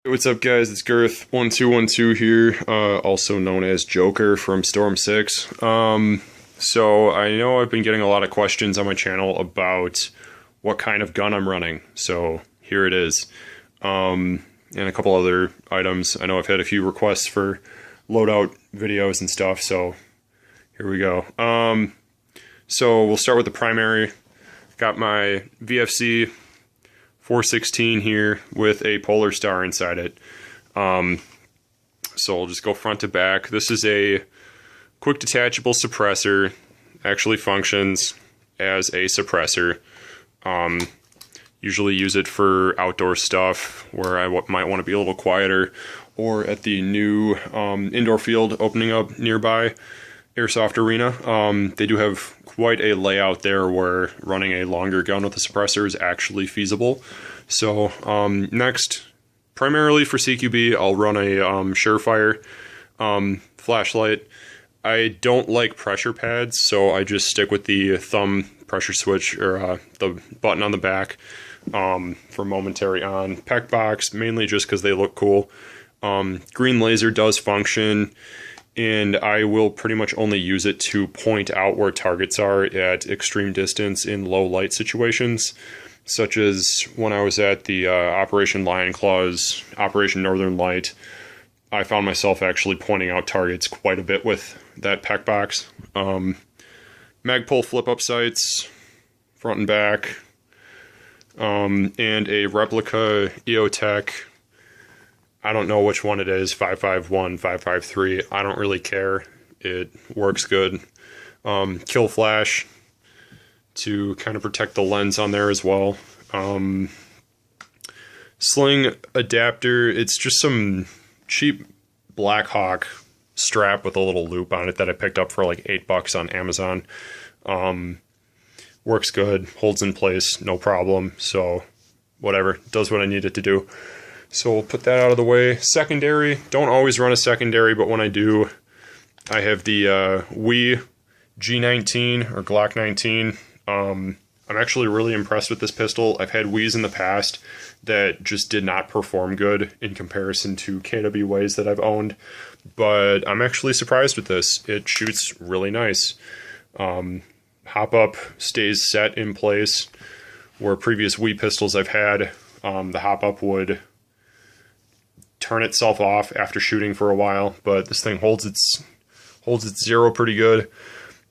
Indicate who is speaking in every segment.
Speaker 1: What's up, guys? It's Girth1212 here, also known as Joker from Storm 6. So I know I've been getting a lot of questions on my channel about what kind of gun I'm running, so here it is. And a couple other items. I know I've had a few requests for loadout videos and stuff, so here we go. So we'll start with the primary. Got my VFC 416 here with a Polar Star inside it. So we'll just go front to back. This is a quick detachable suppressor. Actually functions as a suppressor. Usually use it for outdoor stuff where I might want to be a little quieter, or at the new indoor field opening up nearby, Airsoft Arena. They do have quite a layout there where running a longer gun with a suppressor is actually feasible. So next, primarily for CQB, I'll run a Surefire flashlight. I don't like pressure pads, so I just stick with the thumb pressure switch, or the button on the back for momentary on. PEC box, mainly just because they look cool. Green laser does function, and I will pretty much only use it to point out where targets are at extreme distance in low light situations, such as when I was at the Operation Lion Claws, Operation Northern Light. I found myself actually pointing out targets quite a bit with that PEC box. Magpul flip-up sights, front and back, and a replica EOTech. I don't know which one it is, 551, 553. I don't really care. It works good. Kill flash to kind of protect the lens on there as well. Sling adapter. It's just some cheap Blackhawk strap with a little loop on it that I picked up for like $8 on Amazon. Works good, holds in place, no problem. So whatever, does what I need it to do. So we'll put that out of the way. Secondary, don't always run a secondary, but when I do, I have the Wii G19 or Glock 19. I'm actually really impressed with this pistol. I've had Wii's in the past that just did not perform good in comparison to KWAs that I've owned, but I'm actually surprised with this. It shoots really nice. Hop up stays set in place, where previous Wii pistols I've had, the hop up would turn itself off after shooting for a while, but this thing holds its zero pretty good.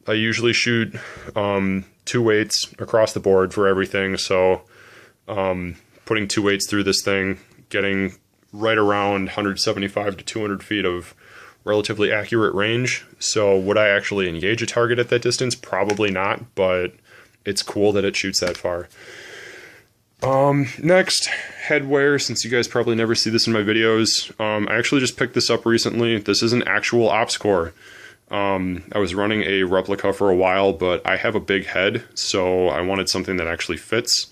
Speaker 1: I usually shoot 2 weights across the board for everything, so putting 2 weights through this thing, getting right around 175 to 200 feet of relatively accurate range. So would I actually engage a target at that distance? Probably not, but it's cool that it shoots that far. Next, Headwear. Since you guys probably never see this in my videos, I actually just picked this up recently. This is an actual ops core. I was running a replica for a while, but I have a big head, so I wanted something that actually fits.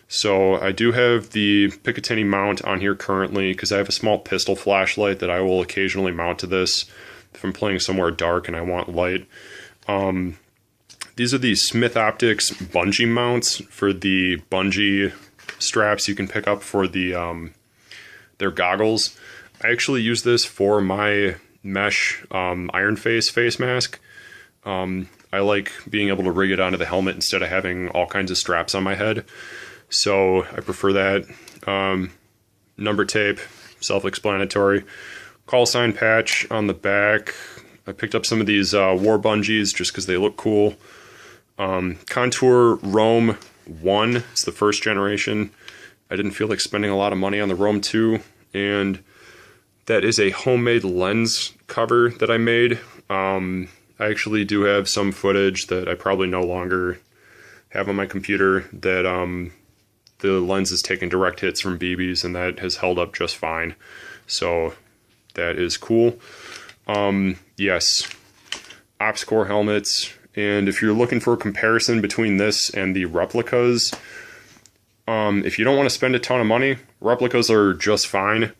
Speaker 1: So I do have the Picatinny mount on here currently, because I have a small pistol flashlight that I will occasionally mount to this if I'm playing somewhere dark and I want light. These are the Smith Optics bungee mounts for the bungee straps you can pick up for the their goggles. I actually use this for my mesh iron face mask. I like being able to rig it onto the helmet instead of having all kinds of straps on my head, so I prefer that. Number tape, self-explanatory. Call sign patch on the back. I picked up some of these war bungees just because they look cool. Contour Roam 1, it's the first generation. I didn't feel like spending a lot of money on the Roam 2, and that is a homemade lens cover that I made. I actually do have some footage that I probably no longer have on my computer that the lens is taking direct hits from BBs, and that has held up just fine. So that is cool. Yes, Ops Core helmets. And if you're looking for a comparison between this and the replicas, if you don't want to spend a ton of money, replicas are just fine.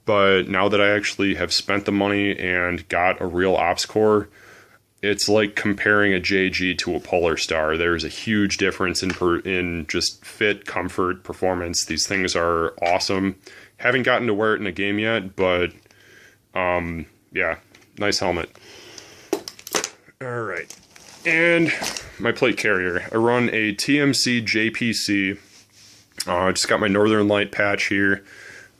Speaker 1: But now that I actually have spent the money and got a real Ops Core, it's like comparing a JG to a Polar Star. There's a huge difference in just fit, comfort, performance. These things are awesome. Haven't gotten to wear it in a game yet, but yeah, nice helmet. All right, and my plate carrier. I run a TMC JPC. I just got my Northern Light patch here.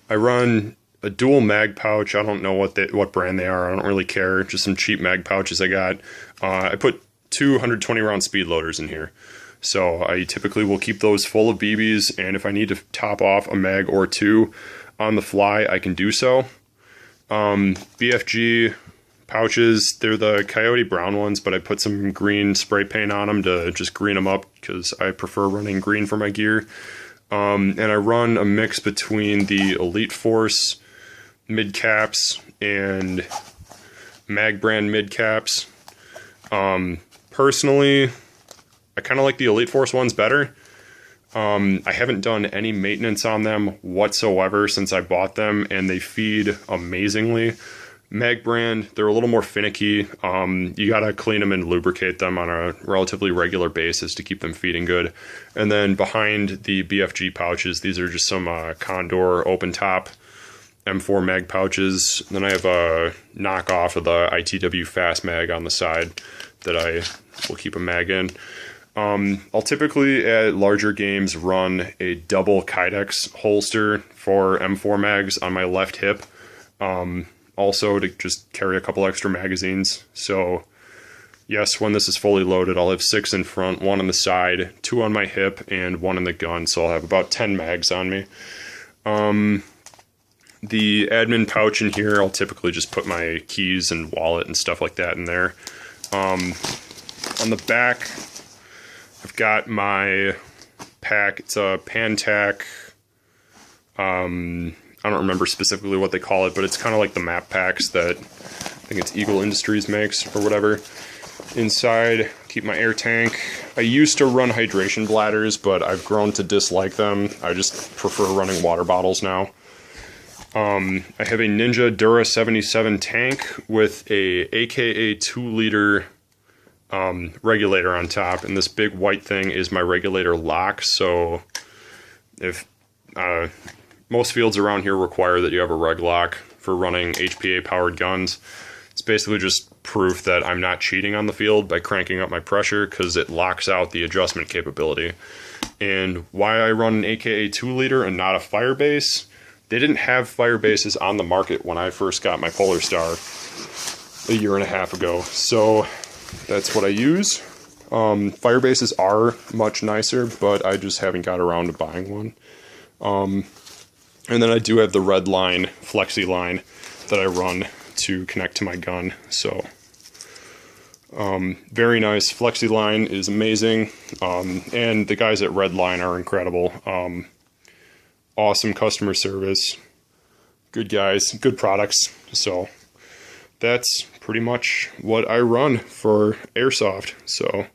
Speaker 1: I run a dual mag pouch. I don't know what brand they are. I don't really care. Just some cheap mag pouches I got. I put 220 round speed loaders in here. So I typically will keep those full of BBs, and if I need to top off a mag or two on the fly, I can do so. BFG pouches, they're the Coyote brown ones, but I put some green spray paint on them to just green them up because I prefer running green for my gear. And I run a mix between the Elite Force mid caps and Mag brand mid caps. Personally, I kind of like the Elite Force ones better. I haven't done any maintenance on them whatsoever since I bought them, and they feed amazingly. Mag brand, they're a little more finicky. You gotta clean them and lubricate them on a relatively regular basis to keep them feeding good. And then behind the BFG pouches, these are just some Condor open top M4 mag pouches. Then I have a knockoff of the ITW Fast Mag on the side that I will keep a mag in. I'll typically at larger games run a double Kydex holster for M4 mags on my left hip. Also to just carry a couple extra magazines. So yes, when this is fully loaded, I'll have 6 in front, 1 on the side, 2 on my hip, and 1 in the gun. So I'll have about 10 mags on me. The admin pouch in here, I'll typically just put my keys and wallet and stuff like that in there. On the back, I've got my pack. It's a Pantac. I don't remember specifically what they call it, but it's kind of like the map packs that I think it's Eagle Industries makes or whatever. Inside, keep my air tank. I used to run hydration bladders, but I've grown to dislike them. I just prefer running water bottles now. I have a Ninja Dura 77 tank with a AKA 2-liter regulator on top, and this big white thing is my regulator lock. So if most fields around here require that you have a reg lock for running HPA powered guns, it's basically just proof that I'm not cheating on the field by cranking up my pressure, because it locks out the adjustment capability. And why I run an AKA 2-liter and not a Firebase, they didn't have Firebases on the market when I first got my Polar Star a year and a half ago. So that's what I use. Firebases are much nicer, but I just haven't got around to buying one. And then I do have the red line, flexi line, that I run to connect to my gun. So very nice. Flexi line is amazing. And the guys at Redline are incredible. Awesome customer service. Good guys, good products. So that's pretty much what I run for Airsoft. So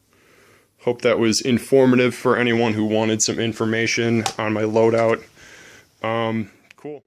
Speaker 1: hope that was informative for anyone who wanted some information on my loadout.